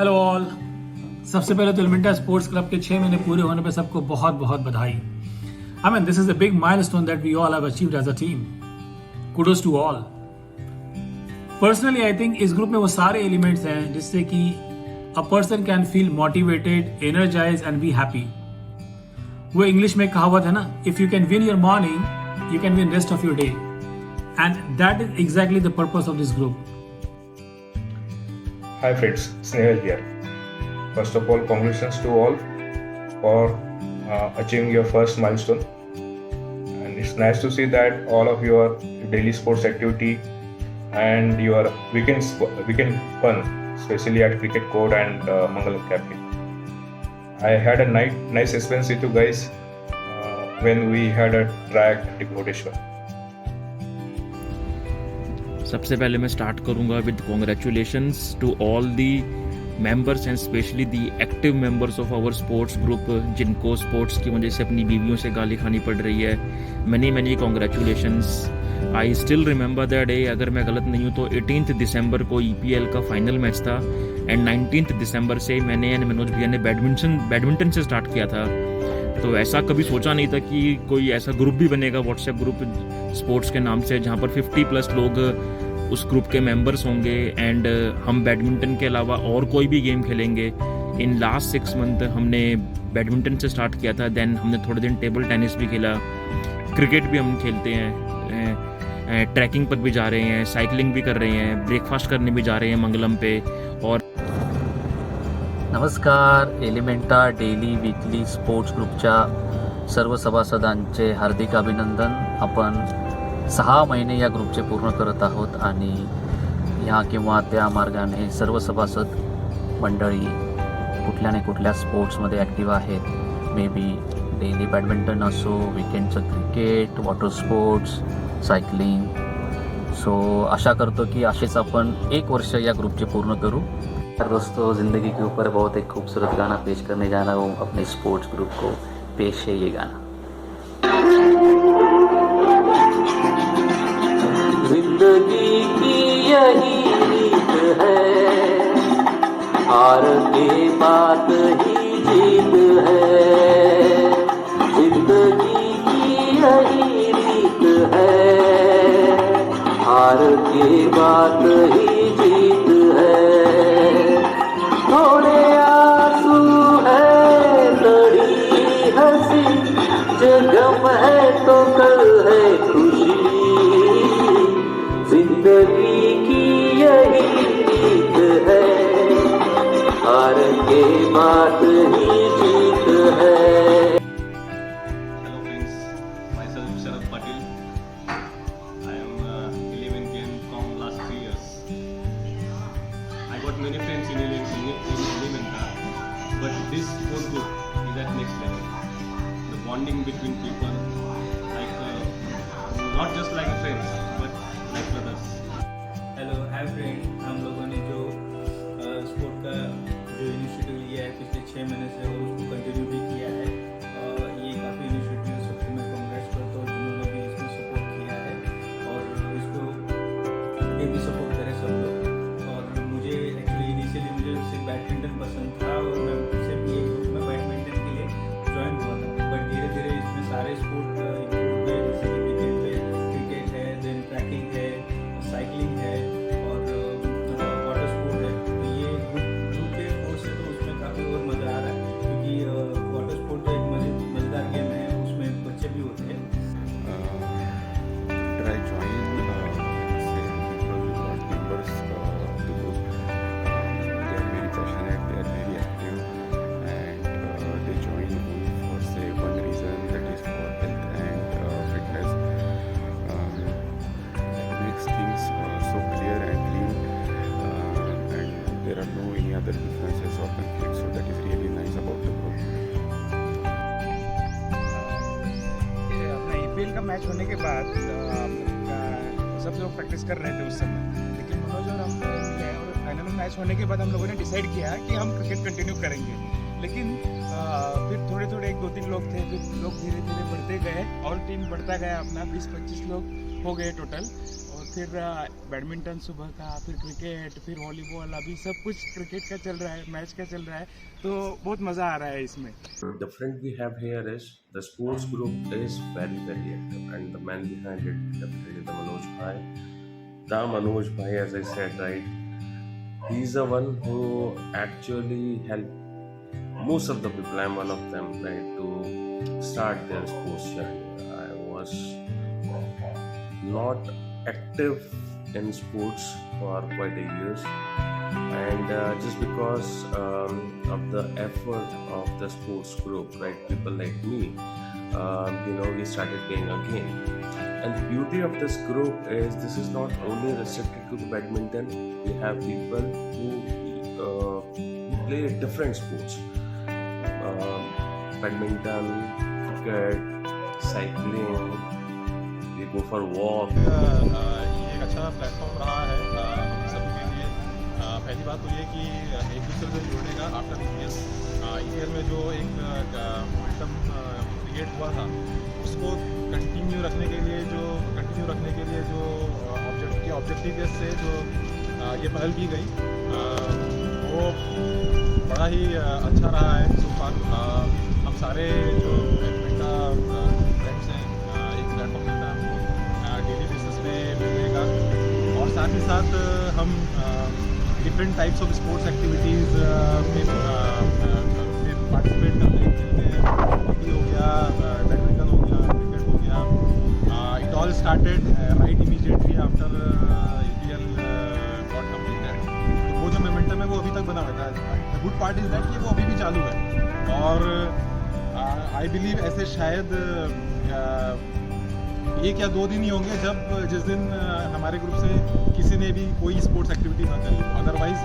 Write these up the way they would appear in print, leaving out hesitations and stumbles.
Hello all. सबसे पहले तो एलिमेंटा स्पोर्ट्स क्लब के 6 महीने पूरे होने पे सबको बहुत बहुत बधाई। I mean this is a big milestone that we all have achieved as a team. Kudos to all. Personally I think इस ग्रुप में वो सारे एलिमेंट्स हैं जिससे कि a person can feel motivated, energise and be happy. वो English में कहावत है ना, if you can win your morning you can win rest of your day, and that is exactly the purpose of this group. Hi friends, Snehal here. First of all, congratulations to all for achieving your first milestone. And it's nice to see that all of your daily sports activity and your weekend fun, especially at Cricket Court and Mangalam Cafe. I had a nice experience with you guys when we had a track at Bhubaneswar. सबसे पहले मैं start करूंगा with congratulations to all the members and specially the active members of our sports group, जिनको sports की वजह से अपनी बीवियों से गाली खानी पड़ रही है। Many congratulations. I still remember that day. अगर मैं गलत नहीं हूँ तो 18 दिसंबर को EPL का फाइनल मैच था एंड 19 दिसंबर से मैंने एंड मनोज भैया ने बैडमिंटन से स्टार्ट किया था। तो ऐसा कभी सोचा नहीं था कि कोई ऐसा ग्रुप भी बनेगा, व्हाट्सएप ग्रुप स्पोर्ट्स के नाम से, जहाँ पर 50+ लोग उस ग्रुप के मेंबर्स होंगे एंड हम बैडमिंटन के अलावा और कोई भी गेम खेलेंगे। इन लास्ट 6 मंथ हमने बैडमिंटन से स्टार्ट किया था, देन हमने थोड़े दिन टेबल टेनिस भी खेला, क्रिकेट भी हम खेलते हैं, ट्रैकिंग पर भी जा रहे हैं, साइकिलिंग भी कर रहे हैं, ब्रेकफास्ट करने भी जा रहे हैं मंगलम पे। और नमस्कार, एलिमेंटा डेली वीकली स्पोर्ट्स ग्रुपच्या सर्व सभासदांचे हार्दिक अभिनंदन। आपण 6 महिने या ग्रुपचे पूर्ण करत आहोत आणि ह्या किंवा त्या मार्गाने सर्व सभासद मंडळी कुठल्या ना कुठल्या स्पोर्ट्समध्ये ॲक्टिव्ह आहेत। मे बी डेली बॅडमिंटन असो, विकेंडचं क्रिकेट, वॉटर स्पोर्ट्स, सायकलिंग। सो आशा करतो की असेच आपण 1 वर्ष या ग्रुपचे पूर्ण करू। दोस्तों, ज़िंदगी के ऊपर बहुत एक खूबसूरत गाना पेश करने जा रहा हूँ अपने स्पोर्ट्स ग्रुप को। पेश है ये गाना। जिंदगी की यही रीत है, हार के बाद ही जीत है। जिंदगी की यही रीत है, हार के बाद ही जीत है। थोड़े आंसू है, थोड़ी हंसी, जो गम है तो कल है खुशी। जिंदगी की यही रीत है, हार के बाद ही जीत है। Hello friends, myself Sharad Patil. I am 11 from last 3 years. I got many friends in Elementa, but this whole group is at next level. The bonding between people, like not just like friends, but like brothers. Hello, hi friend. हम लोगों ने जो sport का जो initiative लिया है पिछले 6 महीने से, और उसको कंटिन्यू भी किया है। ये काफ़ी इनिशिएटिव है, सबको मैं कांग्रेस करता हूँ जिन्होंने भी इसमें सपोर्ट किया है, और इसको ये भी सपोर्ट करें सब लोग। और मुझे एक्चुअली इनिशियली मुझे सिर्फ बैडमिंटन पसंद था और मैं सिर्फ ये ग्रुप में बैडमिंटन के लिए ज्वाइन हुआ था, बट धीरे धीरे इसमें सारे स्पोर्ट इंक्लूड हुए, जैसे कि विकेट पे क्रिकेट है, देन ट्रैकिंग है, साइकिलिंग है और वाटर स्पोर्ट है। तो ये ग्रुप के कोर्स है, तो उसमें काफ़ी और मज़ा आ रहा है, क्योंकि वाटर स्पोर्ट तो एक मज़ेदार गेम है, उसमें बच्चे भी होते हैं। Did I join because we got members of the group. They are very passionate, they are very active, and they join only for say one reason, that is for health and fitness. It makes things so clear and clean, and there are no any other differences or conflicts, so that is really nice about the group. अपना EPL का match होने के बाद सब लोग practice कर रहे थे उस समय, लेकिन मनोज और हम मिले और फाइनल मैच होने के बाद हम लोगों ने डिसाइड किया कि हम क्रिकेट कंटिन्यू करेंगे। लेकिन फिर थोड़े 1-2-3 लोग थे, फिर लोग धीरे धीरे बढ़ते गए और टीम बढ़ता गया अपना 20-25 लोग हो गए टोटल। और फिर बैडमिंटन सुबह का, फिर क्रिकेट, फिर वॉलीबॉल, अभी सब कुछ क्रिकेट का चल रहा है, मैच का चल रहा है, तो बहुत मज़ा आ रहा है इसमें. The friend we have here is the sports group is very active, and the man behind it definitely the Manoj Bhai. The Manoj Bhai, as I said, right, he's the one who actually helped most of the people. I'm one of them, right, to start their sports journey. I was not active in sports for quite a years, and just because of the effort of the sports group, right, people like me, we started playing again. And the beauty of this group is this is not only restricted to the badminton. We have people who play different sports, badminton, cricket, cycling. We go for walk. ये एक अच्छा platform रहा है हम सभी के लिए. पहली बात तो ये कि एक दूसरे से जुड़ने का आफ्टर ईयर में जो एक मोमेंटम क्रिएट हुआ था, उसको कंटिन्यू रखने के लिए जो ऑब्जेक्टिव से जो ये पहल की गई, वो बड़ा ही अच्छा रहा है. सो फार हम सारे जो फ्रेंड्स हैं, एक प्लेटफॉर्म मिलता है हमको डेली बेसिस पे मिलने का, और साथ ही साथ हम different types of sports activities में पार्टिसिपेट करते हैं. हॉकी हो गया, बैडमिंटन हो गया, क्रिकेट हो गया. It all started right immediately after APL got completed. तो वो जो मोमेंटम है वो अभी तक बना रहता है. The good part is that कि वो अभी भी चालू है, और आई बिलीव ऐसे शायद 1 या 2 दिन ही होंगे जिस दिन हमारे ग्रुप से किसी ने भी कोई स्पोर्ट्स एक्टिविटी ना करी. अदरवाइज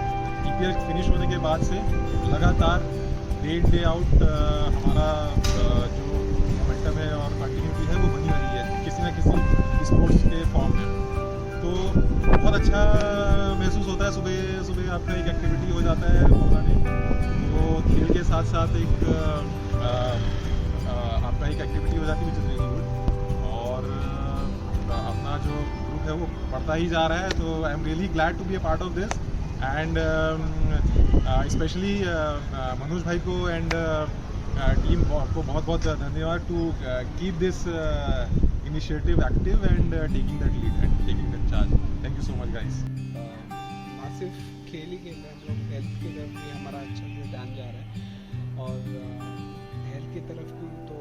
EPL फिनिश होने के बाद से लगातार डे इन डे आउट हमारा जो मोमेंटम है और कंटिन्यूटी है वो बनी रही है किसी न किसी स्पोर्ट्स के फॉर्म में. तो बहुत अच्छा महसूस होता है. सुबह आपका एक एक्टिविटी हो जाता है प्रोग्रामिंग, वो खेल के साथ साथ एक आपका एक एक्टिविटी हो जाती है विच इज़ वेरी गुड, और अपना जो ग्रुप है वो बढ़ता ही जा रहा है. तो I am really glad to be a part of this, and specially Manoj भाई को एंड टीम को बहुत बहुत धन्यवाद to keep this initiative active and taking that lead and taking that charge. Thank you so much guys. ना सिर्फ खेल ही खेल रहे हैं हम लोग, हेल्थ की तरफ भी हमारा अच्छा जो ध्यान जा रहा है, और हेल्थ की तरफ भी. तो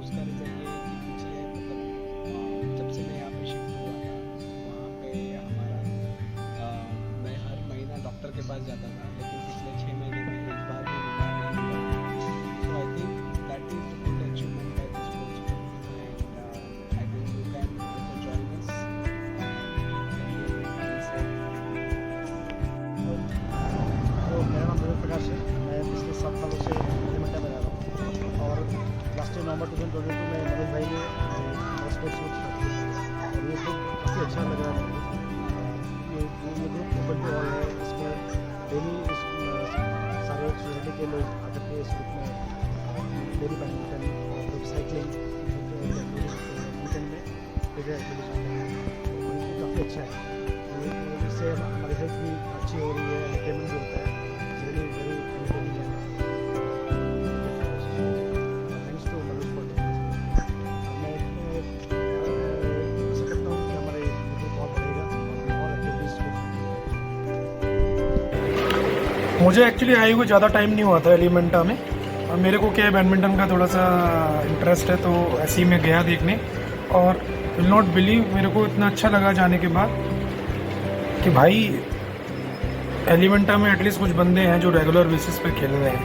उसका रीज़न ये है कि पिछले जब से मैं यहाँ पे शिफ्ट हुआ था, वहाँ पे हमारा मैं हर महीना डॉक्टर के पास जाता था, लेकिन पिछले 6 महीने में एक बार भी बीमार नहीं हुआ. So I think that is the good achievement by the sports group, and I think you can join us. तो मेरा नाम विवेक प्रकाश है. मैं पिछले 7 सालों से एलिमेंटा में रह रहा हूँ, और लास्ट नवंबर 2022 में मनोज भाई ने स्पोर्ट्स ग्रुप स्टार्ट किया, और ये ग्रुप काफ़ी अच्छा लग रहा है मुझे. ये ग्रुप ओपन टू ऑल है. इसमें डेली सारे सोसाइटी के लोग आकर के इस ग्रुप में डेली बैडमिंटन और साइकिलिंग वीकेंड में क्रिकेट एक्टिविटीज करते हैं. काफ़ी अच्छा है. इससे हमारी हेल्थ भी अच्छी हो रही है, एंटरटेनमेंट भी होता है. वेरी वेरी एंटरटेनिंग है. थैंक्स टू मनोज फॉर मैं आशा करता हूँ कि हमारे ग्रुप बहुत बढ़ेगा और एक्टिविटीज. मुझे एक्चुअली आए हुए ज़्यादा टाइम नहीं हुआ था एलिमेंटा में, और मेरे को क्या है बैडमिंटन का थोड़ा सा इंटरेस्ट है, तो ऐसे ही मैं गया देखने, और विल नॉट बिलीव मेरे को इतना अच्छा लगा जाने के बाद कि भाई एलिमेंटा में एटलीस्ट कुछ बंदे हैं जो रेगुलर बेसिस पे खेल रहे हैं.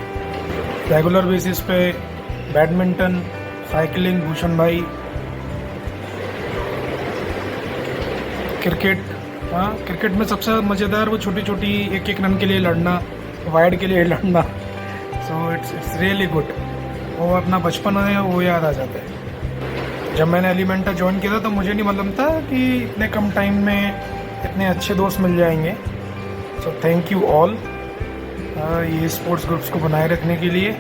रेगुलर बेसिस पे बैडमिंटन, साइकिलिंग, भूषण भाई, क्रिकेट. हाँ, क्रिकेट में सबसे मज़ेदार वो छोटी छोटी एक रन के लिए लड़ना, वाइड के लिए लड़ना. So it's really good. वो अपना बचपन है वो याद आ जाता है. जब मैंने एलिमेंटा ज्वाइन किया था तो मुझे नहीं मालूम था कि इतने कम टाइम में इतने अच्छे दोस्त मिल जाएंगे. सो थैंक यू ऑल ये स्पोर्ट्स ग्रुप्स को बनाए रखने के लिए.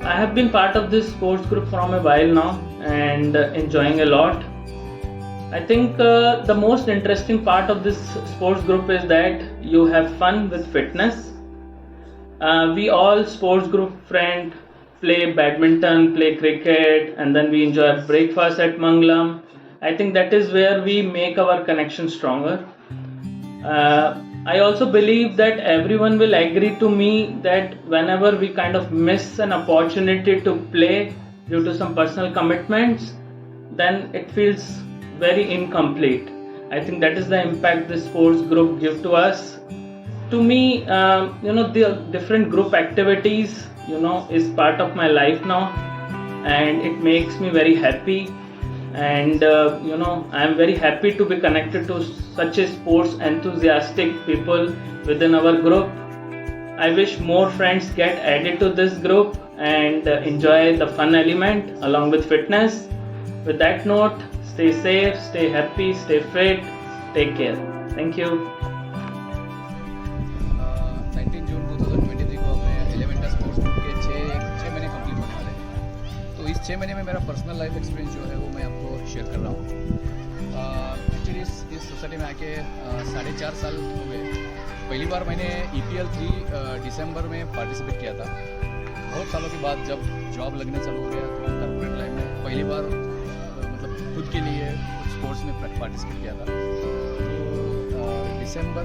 I have been part of this sports group from a while now and enjoying a lot. I think the most interesting part of this sports group is that you have fun with fitness. We all sports group friend play badminton, play cricket, and then we enjoy breakfast at Mangalam. I think that is where we make our connection stronger. I also believe that everyone will agree to me that whenever we kind of miss an opportunity to play due to some personal commitments, then it feels very incomplete. I think that is the impact this sports group give to us. To me, the different group activities, is part of my life now, and it makes me very happy. And I am very happy to be connected to such a sports enthusiastic people within our group. I wish more friends get added to this group and enjoy the fun element along with fitness. With that note, stay safe, stay happy, stay fit, take care. Thank you. 19 जून 2023 को अपने एलिमेंटा sports group के 6 महीने complete होने वाले हैं। तो इस 6 महीने में मेरा पर्सनल लाइफ एक्सपीरियंस जो है वो मैं आपको शेयर कर रहा हूँ। एक्चुअली इस सोसाइटी में आके 4.5 साल हो गए। पहली बार मैंने EPL 3 दिसंबर में पार्टिसिपेट किया था। बहुत सालों के बाद जब जॉब लगने चालू हो गया तो कॉर्पोरेट लाइफ में पहली बार मतलब खुद के लिए स्पोर्ट्स में पार्टिसिपेट किया था। तो दिसंबर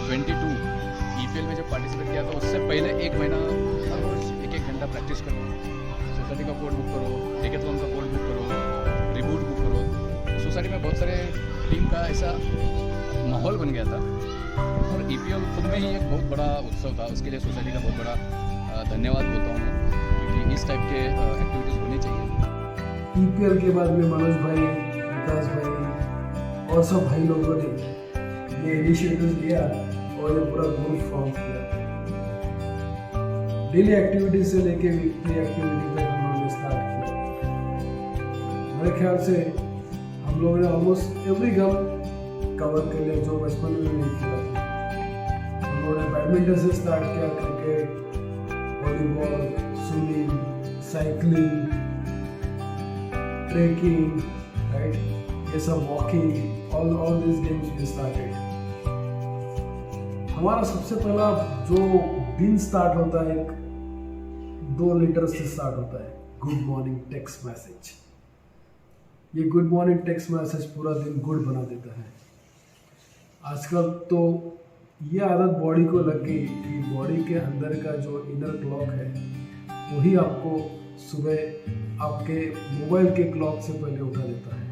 22 EPL में जब पार्टिसिपेट किया था उससे पहले 1 महीना हर रोज़ 1 घंटा प्रैक्टिस करो, सोसाइटी का कोड बुक करो, डेकेथलॉन का कोड बुक करो, रिबूट बुक करो। सोसाइटी में बहुत सारे टीम का ऐसा माहौल बन गया था और EPL खुद में ही एक बहुत बड़ा उत्सव था। उसके लिए सोसाइटी का बहुत बड़ा धन्यवाद बोलता हूँ मैं, क्योंकि इस टाइप के एक्टिविटीज़ होनी चाहिए। EPL के बाद में मनोज भाई, विकास भाई और सब भाई लोगों ने ये इनिशिएटिव लिया और ये पूरा ग्रुप फॉर्म किया। डेली एक्टिविटी से लेके वीकली एक्टिविटी तक हम लोगों ने स्टार्ट किया। मेरे ख्याल से हम लोगों ने ऑलमोस्ट एवरी गेम कवर कर लिया जो बचपन में नहीं किया था। हम लोगों ने बैडमिंटन से स्टार्ट किया, cricket, volleyball, swimming, cycling, trekking, right, ये सब walking, all this games we started. हमारा सबसे पहला जो दिन स्टार्ट होता है 2 लीटर से स्टार्ट होता है, गुड मॉर्निंग टेक्स्ट मैसेज। ये गुड मॉर्निंग टेक्स्ट मैसेज पूरा दिन गुड बना देता है। आजकल तो ये आदत बॉडी को लग गई कि बॉडी के अंदर का जो इनर क्लॉक है वही आपको सुबह आपके मोबाइल के क्लॉक से पहले उठा देता है।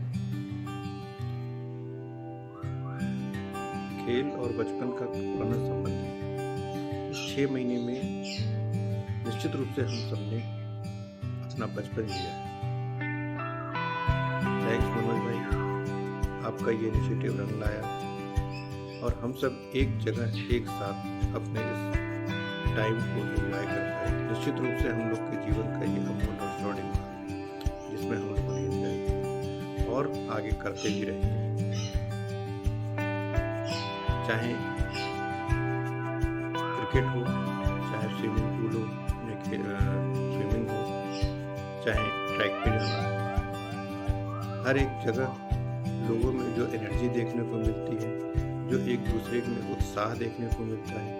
खेल और बचपन का पुराना संबंध है। इस 6 महीने में निश्चित रूप से हम सबने अपना बचपन जिया है। थैंक्स मनोज भाई, आपका ये इनिशिएटिव रंग लाया और हम सब एक जगह एक साथ अपने इस टाइम को एंजॉय कर पाए। निश्चित रूप से हम लोग के जीवन का ये अमूल और स्वर्णिम भाग है जिसमें हम लोगों ने एंजॉय और आगे करते भी रहेंगे। चाहे क्रिकेट हो, चाहे स्विमिंग पूल हो, स्विमिंग हो, चाहे ट्रैक पे जाना, हर एक जगह लोगों में जो एनर्जी देखने को मिलती है, जो एक दूसरे में उत्साह देखने को मिलता है,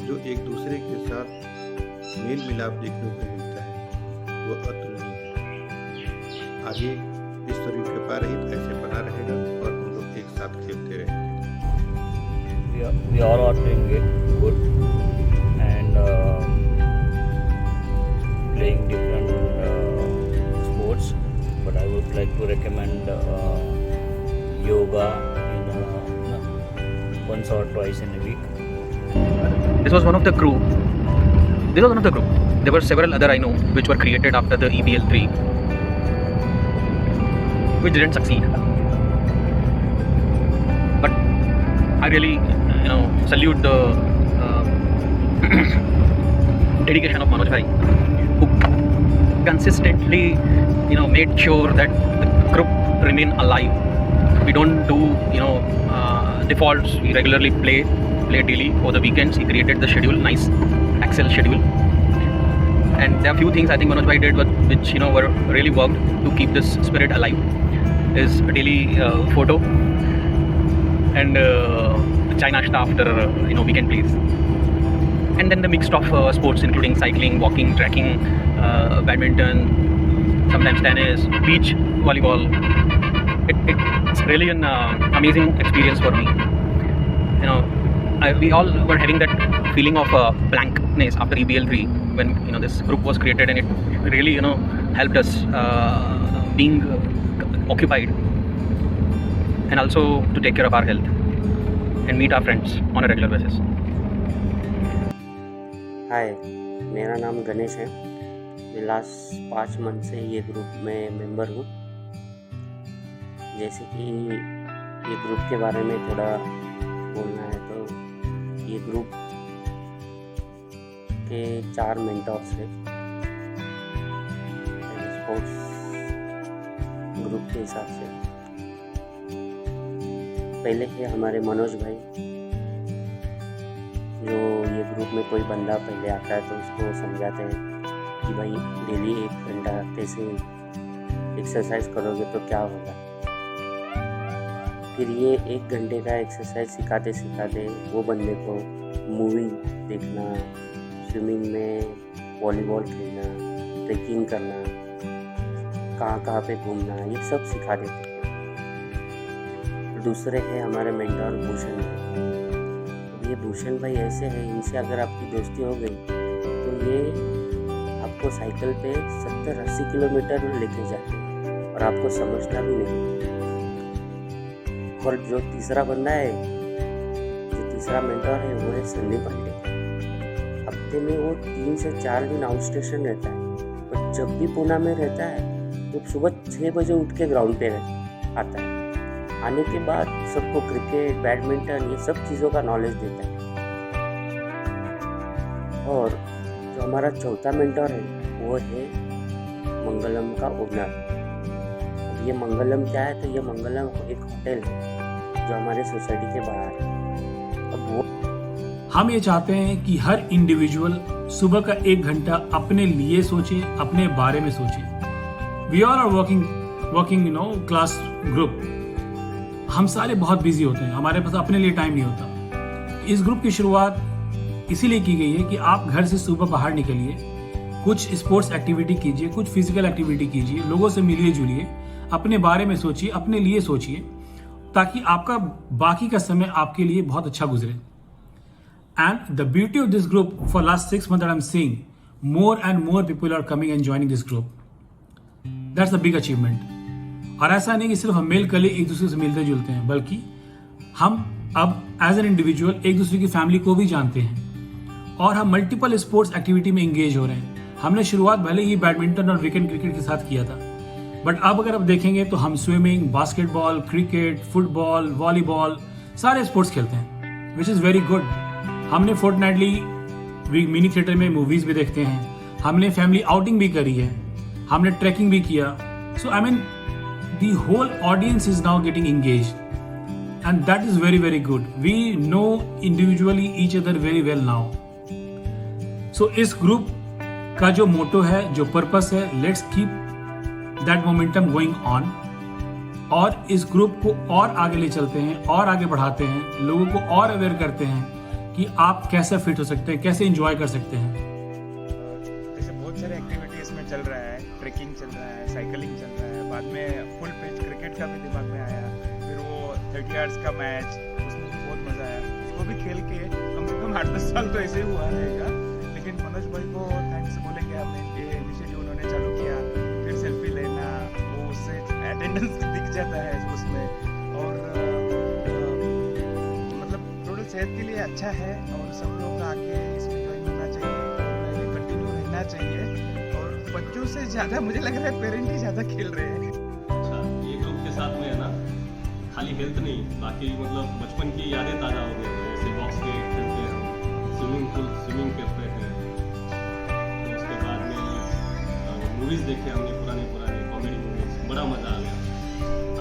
जो एक दूसरे के साथ मेल मिलाप देखने को मिलता है, वो अतुलनीय है। आगे इस तरह कृपा रहित ऐसे बना रहेगा और हम लोग एक साथ खेलते रहेंगे। We all are doing it good and playing different sports, but I would like to recommend yoga in once or twice in a week. This was one of the group. There were several other I know which were created after the EPL 3, which didn't succeed. But I really, salute the dedication of Manoj bhai, who consistently, made sure that the group remain alive. We don't do, defaults. We regularly play daily. For the weekends, he created the schedule, nice Excel schedule. And there are few things I think Manoj bhai did which were really worked to keep this spirit alive. is daily photo and chai nashta after weekend plays. And then the mixed of sports including cycling, walking, trekking, badminton, sometimes tennis, beach volleyball. It's really an amazing experience for me. We all were having that feeling of blankness after EBL3 when this group was created, and it really helped us being occupied and also to take care of our health and meet our friends on a regular basis. हाय, मेरा नाम गणेश है। मैं last 5 month से ये group में member हूँ। जैसे कि ये ग्रुप के बारे में थोड़ा बोलना है तो ये ग्रुप के 4 मेंटर्स हैं स्पोर्ट्स ग्रुप के हिसाब से। पहले है हमारे मनोज भाई, जो ये ग्रुप में कोई बंदा पहले आता है तो उसको समझाते हैं कि भाई डेली 1 घंटा कैसे एक्सरसाइज करोगे तो क्या होगा। फिर ये 1 घंटे का एक्सरसाइज सिखाते सिखाते वो बंदे को मूवी देखना, स्विमिंग में वॉलीबॉल खेलना, ट्रेकिंग करना, कहाँ पे घूमना, ये सब सिखा देते हैं। दूसरे है हमारे मेंटर भूषण। ये भूषण भाई ऐसे हैं, इनसे अगर आपकी दोस्ती हो गई तो ये आपको साइकिल पे 70-80 किलोमीटर लेके जाते हैं और आपको समझना भी नहीं। और जो तीसरा बंदा है, जो तीसरा मेंटर है, वो है संदीप पांडे। हफ्ते में वो 3 से 4 दिन आउट स्टेशन रहता है और जब भी पुणे में रहता है तो सुबह 6 बजे उठ के ग्राउंड पे आता है। आने के बाद सबको क्रिकेट, बैडमिंटन, ये सब चीज़ों का नॉलेज देता है। और जो हमारा चौथा मेंटर है वो है मंगलम का ओनर। अब ये मंगलम क्या है, तो ये मंगलम एक होटल है जो हमारे सोसाइटी के बाहर है। अब वो हम ये चाहते हैं कि हर इंडिविजुअल सुबह का 1 घंटा अपने लिए सोचे, अपने बारे में सोचे। We all are working class group. हम सारे बहुत बिजी होते हैं, हमारे पास अपने लिए टाइम नहीं होता। इस ग्रुप की शुरुआत इसीलिए की गई है कि आप घर से सुबह बाहर निकलिए, कुछ स्पोर्ट्स एक्टिविटी कीजिए, कुछ फिजिकल एक्टिविटी कीजिए, लोगों से मिलिए जुलिए, अपने बारे में सोचिए, अपने लिए सोचिए, ताकि आपका बाकी का समय आपके लिए बहुत अच्छा गुजरे। And the beauty of this group, for last 6 months that I'm seeing, more and more people are coming and joining this group. That's a big achievement. और ऐसा नहीं कि सिर्फ हम मेल कलीग एक दूसरे से मिलते जुलते हैं, बल्कि हम अब एज एन इंडिविजुअल एक दूसरे की फैमिली को भी जानते हैं और हम मल्टीपल स्पोर्ट्स एक्टिविटी में एंगेज हो रहे हैं। हमने शुरुआत भले ही बैडमिंटन और वीकेंड क्रिकेट के साथ किया था, बट अब अगर आप देखेंगे तो हम swimming, basketball, cricket, football, volleyball, सारे स्पोर्ट्स खेलते हैं, विच इज़ वेरी गुड। हमने फोर्टनाइटली मिनी थिएटर में मूवीज भी देखते हैं, हमने फैमिली आउटिंग भी करी है, हमने ट्रैकिंग भी किया। So I mean the whole audience is now getting engaged, and that is very, very good. We know individually each other very well now. So इस ग्रुप का जो मोटो है, जो पर्पस है, let's keep that momentum going on, और इस group को और आगे ले चलते हैं और आगे बढ़ाते हैं, लोगों को और अवेयर करते हैं कि आप कैसे फिट हो सकते हैं, कैसे एंजॉय कर सकते हैं। जैसे बहुत सारे एक्टिविटी इसमें चल रहा है, ट्रेकिंग चल रहा है, साइकिलिंग चल रहा है, बाद में फुल पिच क्रिकेट का भी दिमाग में आया, फिर वो 30 yards का मैच, उसमें भी बहुत मज़ा आया। उसको भी खेल के कम से कम 8-10 साल तो ऐसे ही हुआ रहेगा, लेकिन मनोज भाई को थैंक्स बोलेंगे। हमने ये इनिशिएटिव उन्होंने चालू किया, फिर सेल्फी लेना, वो उससे अटेंडेंस दिख जाता है उसमें, और मतलब थोड़ी सेहत के लिए अच्छा है, और सब लोग आके इसमें ज्वाइन होना चाहिए और कंटिन्यू रहना चाहिए। बच्चों से ज़्यादा मुझे लग रहा है पेरेंट ही ज़्यादा खेल रहे हैं। अच्छा, ये ग्रुप के साथ में है ना, खाली हेल्थ नहीं, बाकी मतलब बचपन की यादें ताज़ा हो गई हैं। जैसे बॉक्स के खेलते हैं, स्विमिंग करते हैं, तो उसके बाद में मूवीज़ देखे हमने, पुरानी कॉमेडी मूवीज़, बड़ा मज़ा आ गया।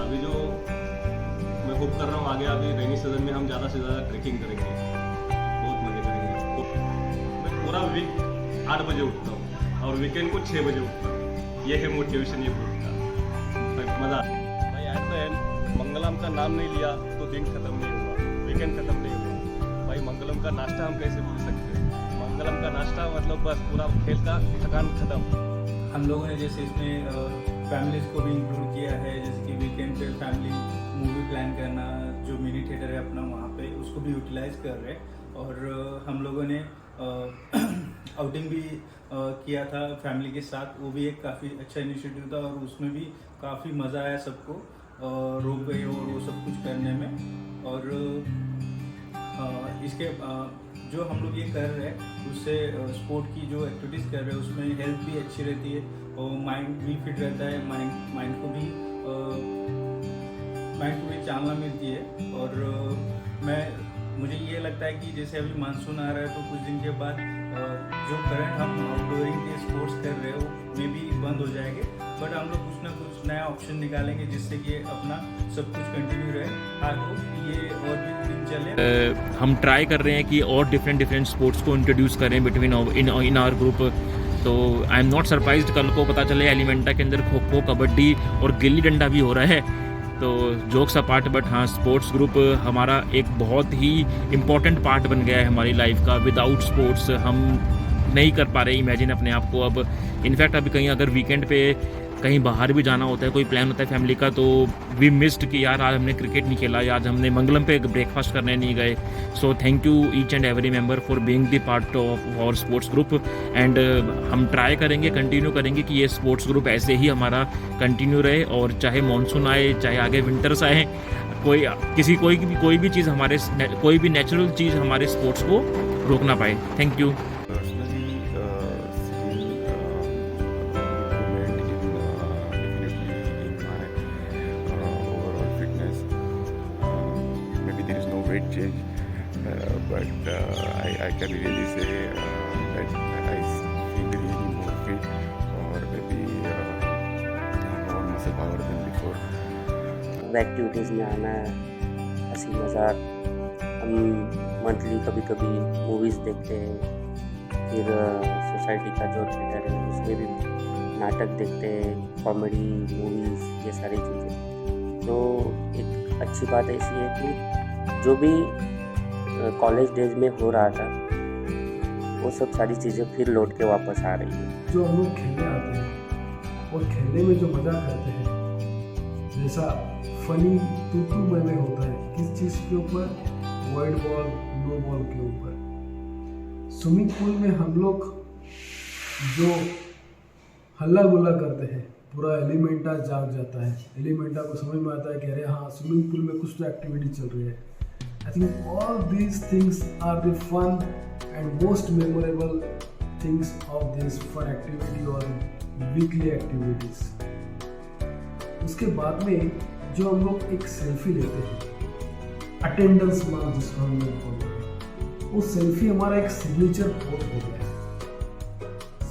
अभी जो मैं होप कर रहा हूँ आगे अभी रेनी सीजन में हम ज़्यादा से ज़्यादा ट्रेकिंग करेंगे, बहुत मज़े करेंगे। मैं पूरा वीक 8 बजे उठता हूँ और वीकेंड को 6 बजे उठता हूँ। ये है मोटिवेशन ये ग्रुप का, मज़ा। भाई at the मंगलम का नाम नहीं लिया तो दिन खत्म नहीं हुआ, वीकेंड खत्म नहीं हुआ। भाई मंगलम का नाश्ता हम कैसे भूल सकते हैं? मंगलम का नाश्ता मतलब बस पूरा खेल का थकान खत्म। हम लोगों ने जैसे इसमें फैमिलीज़ को भी इंक्लूड किया है, जैसे कि वीकेंड पे फैमिली मूवी प्लान करना, जो मिनी थिएटर है अपना वहाँ पे उसको भी यूटिलाइज कर रहे हैं। और हम लोगों ने आउटिंग भी किया था फैमिली के साथ, वो भी एक काफ़ी अच्छा इनिशिएटिव था और उसमें भी काफ़ी मज़ा आया सबको, रोप वे और वो सब कुछ करने में। और इसके जो हम लोग ये कर रहे हैं उससे स्पोर्ट की जो एक्टिविटीज़ कर रहे हैं उसमें हेल्थ भी अच्छी रहती है और माइंड भी फिट रहता है, माइंड को भी चालना मिलती है। और मुझे ये लगता है कि जैसे अभी मानसून आ रहा है तो कुछ दिन के बाद जो करंट हम आउटडोरिंग के स्पोर्ट्स कर रहे हो में भी बंद हो जाएंगे, बट हम लोग कुछ ना कुछ नया ऑप्शन निकालेंगे जिससे कि अपना सब कुछ कंटिन्यू रहे। आई होप ये और भी दिन चले। हम ट्राई कर रहे हैं कि और डिफरेंट स्पोर्ट्स को इंट्रोड्यूस करें बिटवीन इन आवर ग्रुप। तो आई एम नॉट सरप्राइज्ड कल को पता चले एलिमेंटा के अंदर खो खो, कबड्डी और गिल्ली डंडा भी हो रहा है। तो जोक्स अपार्ट, बट हाँ, स्पोर्ट्स ग्रुप हमारा एक बहुत ही इम्पॉर्टेंट पार्ट बन गया है हमारी लाइफ का। विदाउट स्पोर्ट्स हम नहीं कर पा रहे इमेजिन अपने आप को। अब इनफैक्ट अभी कहीं अगर वीकेंड पे कहीं बाहर भी जाना होता है, कोई प्लान होता है फैमिली का, तो वी मिस्ड कि यार आज हमने क्रिकेट नहीं खेला, आज हमने मंगलम पे ब्रेकफास्ट करने नहीं गए। So thank you each and every member for being the part of our sports group. And हम ट्राई करेंगे, कंटिन्यू करेंगे कि ये स्पोर्ट्स ग्रुप ऐसे ही हमारा कंटिन्यू रहे, और चाहे मानसून आए, चाहे आगे विंटर्स आए, कोई भी चीज़ हमारे कोई भी नेचुरल चीज़ हमारे स्पोर्ट्स को रोक ना पाए। Thank you. Change, but I can really say that I feel really more fit, or maybe more muscle power than before. Activities में आना, हंसी मजाक, हम मंथली कभी कभी मूवीज़ देखते हैं, फिर सोसाइटी का जो थिएटर है उसमें भी नाटक देखते हैं, कॉमेडी मूवीज़, ये सारी चीज़ें। तो एक अच्छी बात ऐसी है कि जो भी कॉलेज डेज में हो रहा था वो सब सारी चीज़ें फिर लौट के वापस आ रही है। जो हम लोग खेलने आते हैं और खेलने में जो मज़ा करते हैं, जैसा फनी तू में होता है, किस चीज़ के ऊपर, वाइड बॉल, नो बॉल के ऊपर। स्विमिंग पूल में हम लोग जो हल्ला गुल्ला करते हैं, पूरा एलिमेंटा जाग जाता है, एलिमेंटा को समझ में आता है कि अरे हाँ, स्विमिंग पूल में कुछ तो एक्टिविटी चल रही है। I think all these things are the fun and most memorable things of this fun activity or weekly activities. उसके बाद में जो हम लोग एक सेल्फी लेते हैं, अटेंडेंस मार्क जिसको हम लोग बोलते हैं, वो सेल्फी हमारा एक सिग्नेचर पोज हो गया है।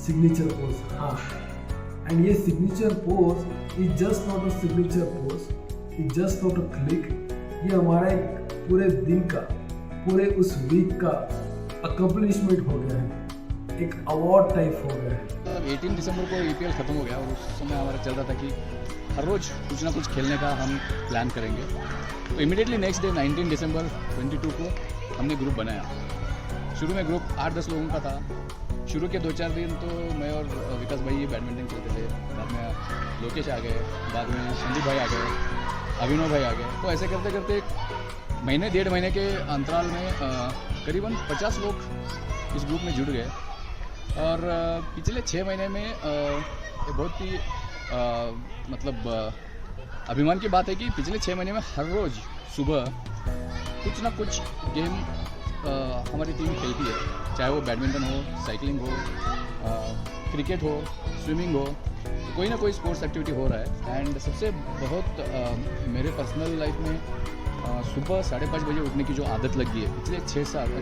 सिग्नेचर पोज, हाँ। एंड ये signature pose is just not a signature pose, is just not a click. ये हमारा एक पूरे दिन का, पूरे उस वीक का अकम्पलिशमेंट हो गया है, एक अवार्ड टाइप हो गया है। 18 दिसंबर को EPL ख़त्म हो गया और उस समय हमारा चल रहा था कि हर रोज़ कुछ ना कुछ खेलने का हम प्लान करेंगे। तो इमीडिएटली नेक्स्ट डे 19 दिसंबर 22 को हमने ग्रुप बनाया। शुरू में ग्रुप 8-10 लोगों का था। शुरू के 2-4 दिन तो मैं और विकास भाई बैडमिंटन खेलते थे, बाद में लोकेश आ गए, बाद में संदीप भाई आ गए, अभिनव भाई आ गए। तो ऐसे करते करते महीने 1.5 महीने के अंतराल में करीबन 50 लोग इस ग्रुप में जुड़ गए। और पिछले 6 महीने में ये बहुत ही मतलब अभिमान की बात है कि पिछले 6 महीने में हर रोज़ सुबह कुछ ना कुछ गेम हमारी टीम खेलती है, चाहे वो बैडमिंटन हो, साइकिलिंग हो, क्रिकेट हो, स्विमिंग हो, कोई ना कोई स्पोर्ट्स एक्टिविटी हो रहा है। एंड सबसे बहुत मेरे पर्सनल लाइफ में सुबह 5:30 बजे उठने की जो आदत लग गई है, पिछले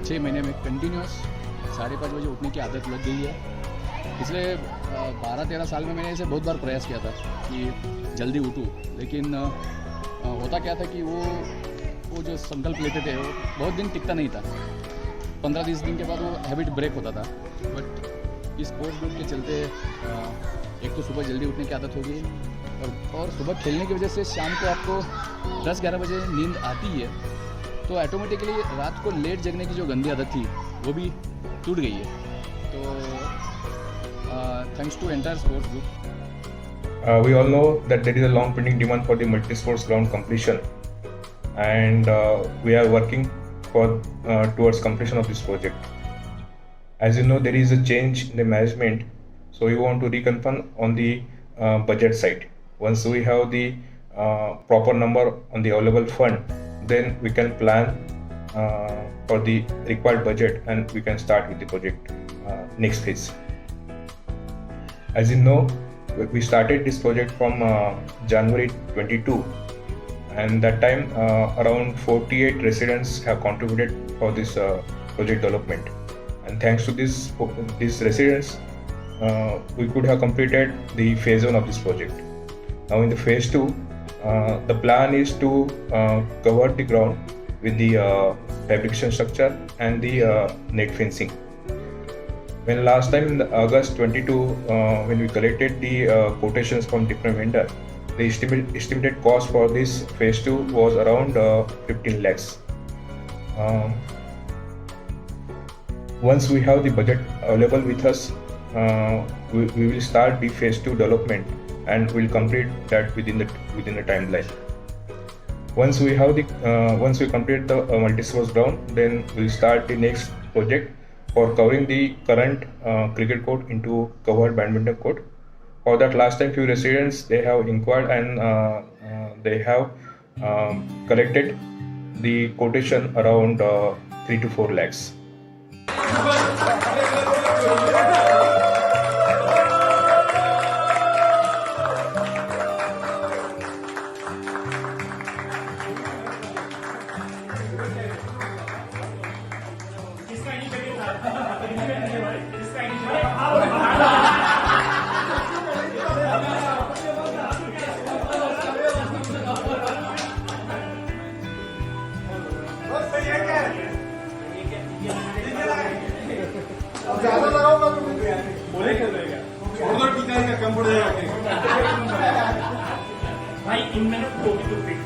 6 महीने में कंटिन्यूस 5:30 बजे उठने की आदत लग गई है। पिछले 12-13 साल में मैंने इसे बहुत बार प्रयास किया था कि जल्दी उठूँ, लेकिन होता क्या था कि वो जो संकल्प लेते थे वो बहुत दिन टिकता नहीं था। 15-20 दिन के बाद वो हैबिट ब्रेक होता था। बट इस स्पोर्ट्स ग्रुप के चलते एक तो सुबह जल्दी उठने की आदत हो गई, और सुबह खेलने की वजह से शाम को आपको 10-11 बजे नींद आती है, तो ऑटोमेटिकली रात को लेट जगने की जो गंदी आदत थी वो भी टूट गई है। तो thanks to entire sports group. We all know that there is a long pending demand for the multi-sports ground completion, and we are working towards completion of this project. As you know, there is a change in the management, so we want to reconfirm on the budget side. Once we have the proper number on the available fund, then we can plan for the required budget and we can start with the project next phase. As you know, we started this project from January 22, and that time around 48 residents have contributed for this project development, and thanks to these residents we could have completed the phase 1 of this project. Now in the phase 2, the plan is to cover the ground with the fabrication structure and the net fencing. When last time in August 22, when we collected the quotations from different vendors, the estimated cost for this phase 2 was around 15 lakhs. Once we have the budget available with us, we will start the phase 2 development and we'll complete that within the timeline. Once we complete the multi-sports ground, then we'll start the next project for covering the current cricket court into covered badminton court. For that, last time few residents they have inquired and they have collected the quotation around 3 to 4 lakhs. ज्यादा लगाओ बोले खेल रहेगा छोड़ दो टीका का कम पड़ जाएगा भाई इन मिनट को भी तो फिट